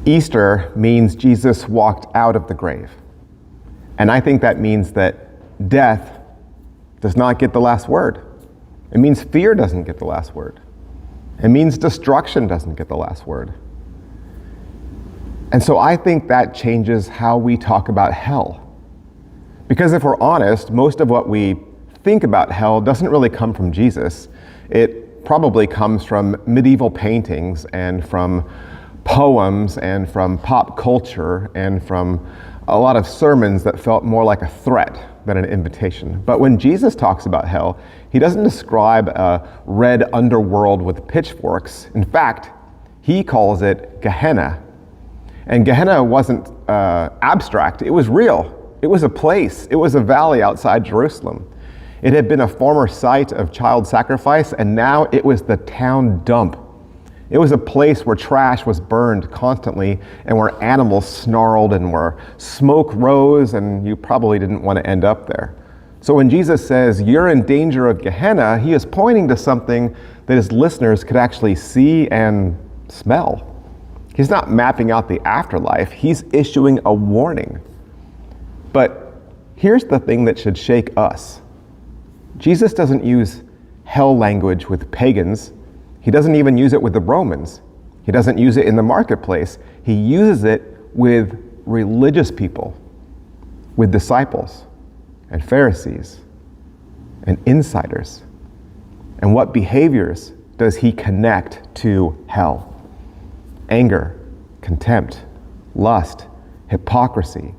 Easter means Jesus walked out of the grave. And I think that means that death does not get the last word. It means fear doesn't get the last word. It means destruction doesn't get the last word. And so I think that changes how we talk about hell. Because if we're honest, most of what we think about hell doesn't really come from Jesus. It probably comes from medieval paintings and from poems and from pop culture and from a lot of sermons that felt more like a threat than an invitation. But when Jesus talks about hell, he doesn't describe a red underworld with pitchforks. In fact, he calls it Gehenna. And Gehenna wasn't abstract, it was real. It was a place, it was a valley outside Jerusalem. It had been a former site of child sacrifice, and now it was the town dump. It was a place where trash was burned constantly and where animals snarled and where smoke rose, and you probably didn't want to end up there. So when Jesus says, "You're in danger of Gehenna," he is pointing to something that his listeners could actually see and smell. He's not mapping out the afterlife, he's issuing a warning. But here's the thing that should shake us. Jesus doesn't use hell language with pagans. He doesn't even use it with the Romans. He doesn't use it in the marketplace. He uses it with religious people, with disciples and Pharisees and insiders. And what behaviors does he connect to hell? Anger, contempt, lust, hypocrisy,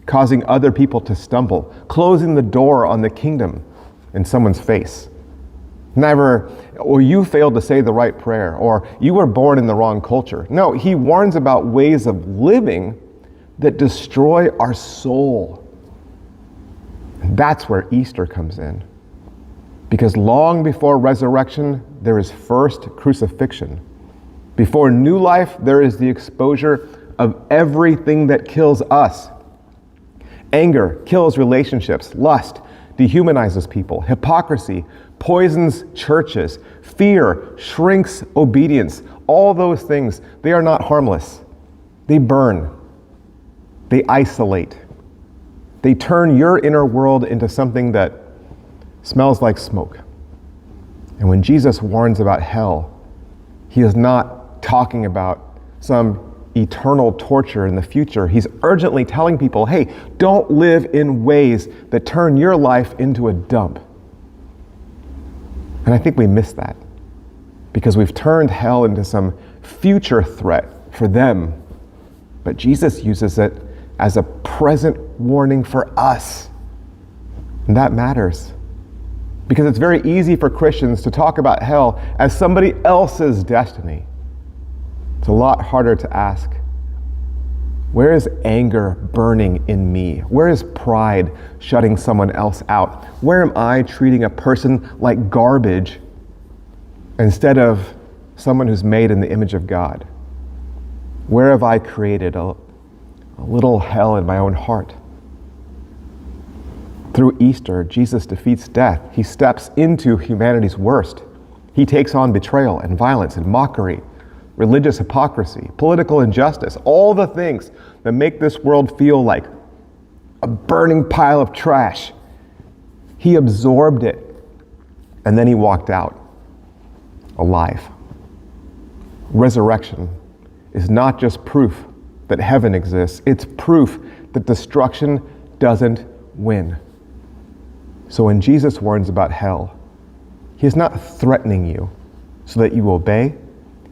causing other people to stumble, closing the door on the kingdom in someone's face. Or you failed to say the right prayer, or you were born in the wrong culture. No, he warns about ways of living that destroy our soul. And that's where Easter comes in. Because long before resurrection, there is first crucifixion. Before new life, there is the exposure of everything that kills us. Anger kills relationships. Lust dehumanizes people. Hypocrisy poisons churches. Fear shrinks obedience. All those things, they are not harmless. They burn. They isolate. They turn your inner world into something that smells like smoke. And when Jesus warns about hell, he is not talking about some eternal torture in the future. He's urgently telling people, hey, don't live in ways that turn your life into a dump. And I think we miss that because we've turned hell into some future threat for them. But Jesus uses it as a present warning for us. And that matters because it's very easy for Christians to talk about hell as somebody else's destiny. It's a lot harder to ask, where is anger burning in me? Where is pride shutting someone else out? Where am I treating a person like garbage instead of someone who's made in the image of God? Where have I created a little hell in my own heart? Through Easter, Jesus defeats death. He steps into humanity's worst. He takes on betrayal and violence and mockery, religious hypocrisy, political injustice, all the things that make this world feel like a burning pile of trash. He absorbed it, and then he walked out alive. Resurrection is not just proof that heaven exists, it's proof that destruction doesn't win. So when Jesus warns about hell, he is not threatening you so that you obey.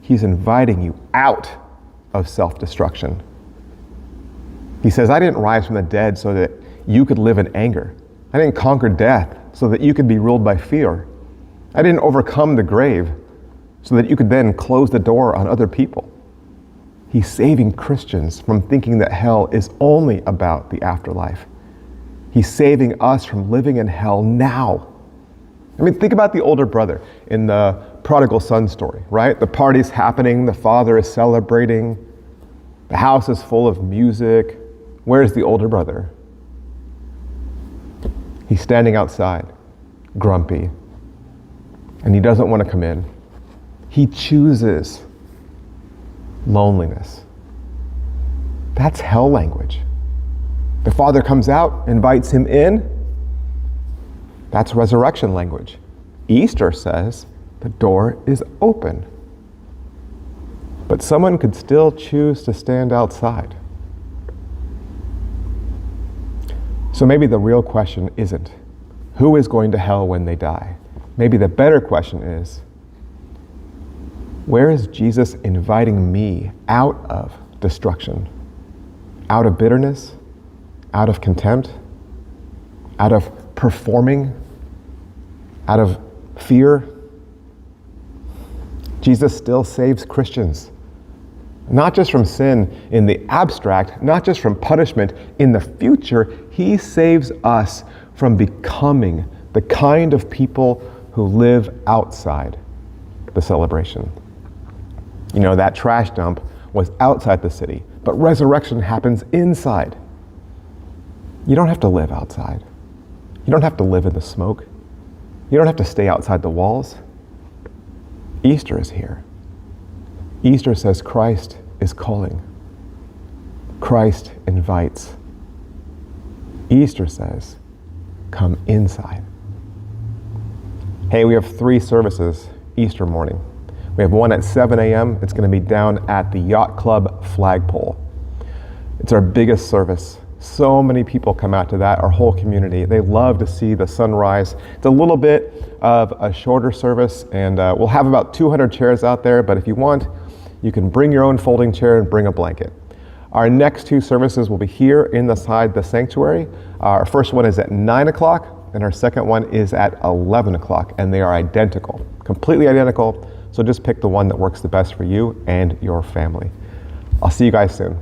He's inviting you out of self-destruction. He says, I didn't rise from the dead so that you could live in anger. I didn't conquer death so that you could be ruled by fear. I didn't overcome the grave so that you could then close the door on other people. He's saving Christians from thinking that hell is only about the afterlife. He's saving us from living in hell now. I mean, think about the older brother in the prodigal son story, right? The party's happening, the father is celebrating, the house is full of music. Where's the older brother? He's standing outside, grumpy, and he doesn't want to come in. He chooses loneliness. That's hell language. The Father comes out, invites him in. That's resurrection language. Easter says the door is open. But someone could still choose to stand outside. So maybe the real question isn't, who is going to hell when they die? Maybe the better question is, where is Jesus inviting me out of destruction? Out of bitterness? Out of contempt? Out of performing? Out of fear? Jesus still saves Christians. Not just from sin in the abstract, not just from punishment in the future, he saves us from becoming the kind of people who live outside the celebration. You know, that trash dump was outside the city, but resurrection happens inside. You don't have to live outside. You don't have to live in the smoke. You don't have to stay outside the walls. Easter is here. Easter says Christ is calling. Christ invites. Easter says, come inside. Hey, we have 3 services Easter morning. We have one at 7 a.m. It's going to be down at the Yacht Club flagpole. It's our biggest service. So many people come out to that, our whole community. They love to see the sunrise. It's a little bit of a shorter service, and we'll have about 200 chairs out there, but if you want, you can bring your own folding chair and bring a blanket. Our next 2 services will be here inside the sanctuary. Our first one is at 9 o'clock, and our second one is at 11 o'clock, and they are identical, completely identical. So just pick the one that works the best for you and your family. I'll see you guys soon.